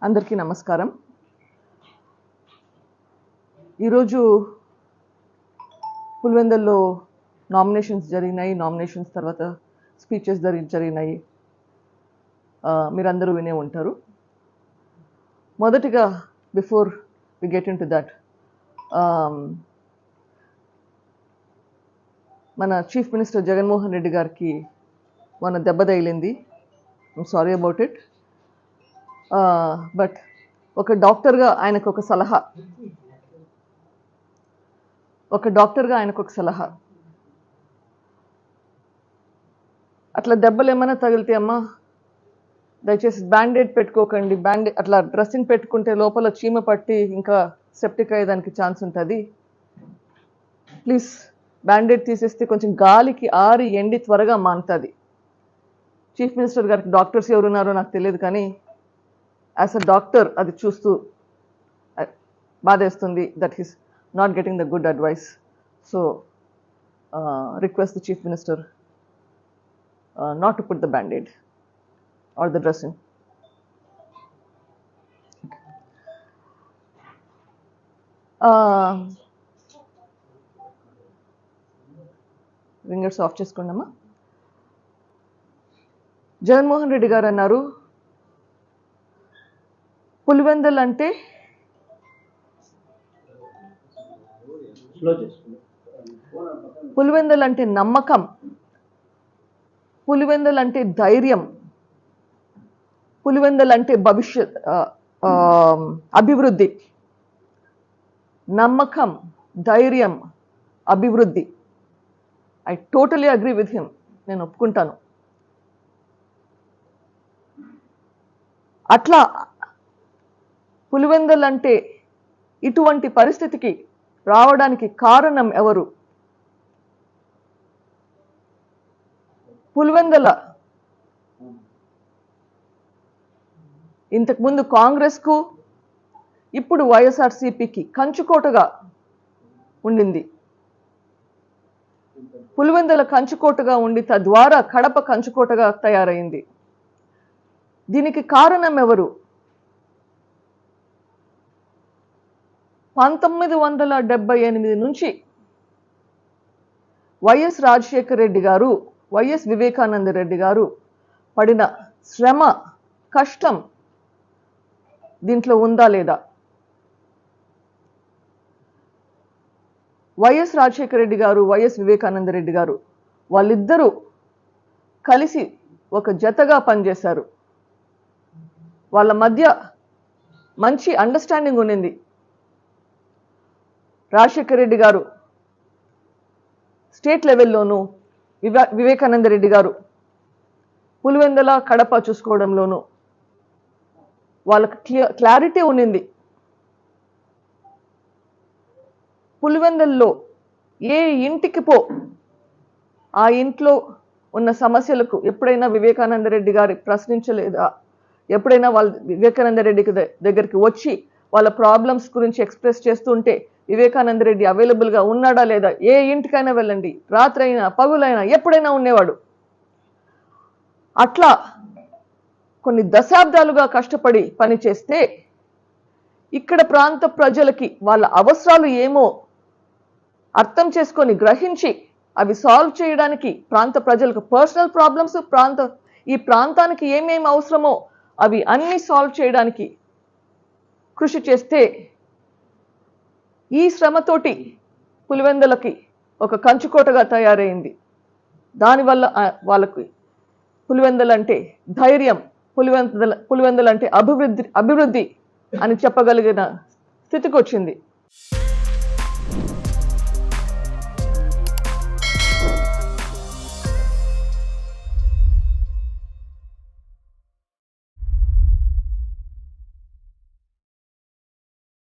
అందరికీ నమస్కారం. ఈరోజు పులివెందుల్లో నామినేషన్స్ జరిగినాయి. నామినేషన్స్ తర్వాత స్పీచెస్ జరిగినాయి. మీరందరూ వినే ఉంటారు. మొదటిగా before we get into that దట్, మన చీఫ్ మినిస్టర్ జగన్మోహన్ రెడ్డి గారికి మన దెబ్బ తగిలింది. I'm sorry about it. But ఒక డాక్టర్గా ఆయనకు ఒక సలహా, అట్లా దెబ్బలు ఏమైనా తగిలితే అమ్మా దయచేసి బ్యాండేడ్ పెట్టుకోకండి. అట్లా డ్రెస్సింగ్ పెట్టుకుంటే లోపల చీమ పట్టి ఇంకా సెప్టిక్ అయ్యేదానికి ఛాన్స్ ఉంటుంది. ప్లీజ్ బ్యాండేడ్ తీసేస్తే కొంచెం గాలికి ఆరి ఎండి త్వరగా మానుతుంది. చీఫ్ మినిస్టర్ గారికి డాక్టర్స్ ఎవరున్నారో నాకు తెలియదు, కానీ యాజ్ అ డాక్టర్ అది చూస్తూ బాధేస్తుంది that he's not getting the good advice. So request the chief minister not to put the bandaid or the dressing. Ringers off చేసుకోండమ్మా. జగన్మోహన్ రెడ్డి గారు అన్నారు, పులివెందులు అంటే నమ్మకం, పులివెందులు అంటే ధైర్యం, పులివెందులు అంటే భవిష్యత్ అభివృద్ధి. నమ్మకం, ధైర్యం, అభివృద్ధి. I totally agree with him. నేను ఒప్పుకుంటాను. అట్లా పులివెందులు అంటే ఇటువంటి పరిస్థితికి రావడానికి కారణం ఎవరు? పులివెందుల ఇంతకుముందు కాంగ్రెస్కు, ఇప్పుడు వైఎస్ఆర్సీపీకి కంచుకోటగా ఉండింది. పులివెందుల కంచుకోటగా ఉండి తద్వారా కడప కంచుకోటగా తయారైంది. దీనికి కారణం ఎవరు? 1978 నుంచి వైఎస్ రాజశేఖర రెడ్డి గారు, వైఎస్ వివేకానంద రెడ్డి గారు పడిన శ్రమ, కష్టం దీంట్లో ఉందా లేదా? వైఎస్ రాజశేఖర రెడ్డి గారు, వైఎస్ వివేకానంద రెడ్డి గారు వాళ్ళిద్దరూ కలిసి ఒక జతగా పనిచేశారు. వాళ్ళ మధ్య మంచి అండర్స్టాండింగ్ ఉండింది. రాజశేఖర రెడ్డి గారు స్టేట్ లెవెల్లోనూ, వివేకానంద రెడ్డి గారు పులివెందుల, కడప చూసుకోవడంలోనూ వాళ్ళకి క్లారిటీ ఉండింది. పులివెందుల్లో ఏ ఇంటికి ఆ ఇంట్లో ఉన్న సమస్యలకు ఎప్పుడైనా వివేకానంద రెడ్డి గారి ప్రశ్నించలేదా? ఎప్పుడైనా వాళ్ళ వివేకానంద రెడ్డి దగ్గరికి వచ్చి వాళ్ళ ప్రాబ్లమ్స్ గురించి ఎక్స్ప్రెస్ చేస్తుంటే వివేకానంద రెడ్డి అవైలబుల్గా ఉన్నాడా లేదా? ఏ ఇంటికైనా వెళ్ళండి, రాత్రైనా పగులైనా ఎప్పుడైనా ఉండేవాడు. అట్లా కొన్ని దశాబ్దాలుగా కష్టపడి పనిచేస్తే ఇక్కడ ప్రాంత ప్రజలకి వాళ్ళ అవసరాలు ఏమో అర్థం చేసుకొని గ్రహించి అవి సాల్వ్ చేయడానికి, ప్రాంత ప్రజలకు పర్సనల్ ప్రాబ్లమ్స్, ఈ ప్రాంతానికి ఏమేమి అవసరమో అవి అన్ని సాల్వ్ చేయడానికి కృషి చేస్తే ఈ శ్రమతోటి పులివెందులకి ఒక కంచుకోటగా తయారైంది. దానివల్ల వాళ్ళకి పులివెందులు అంటే ధైర్యం, పులివెందులు అంటే అభివృద్ధి అని చెప్పగలిగిన స్థితికి వచ్చింది.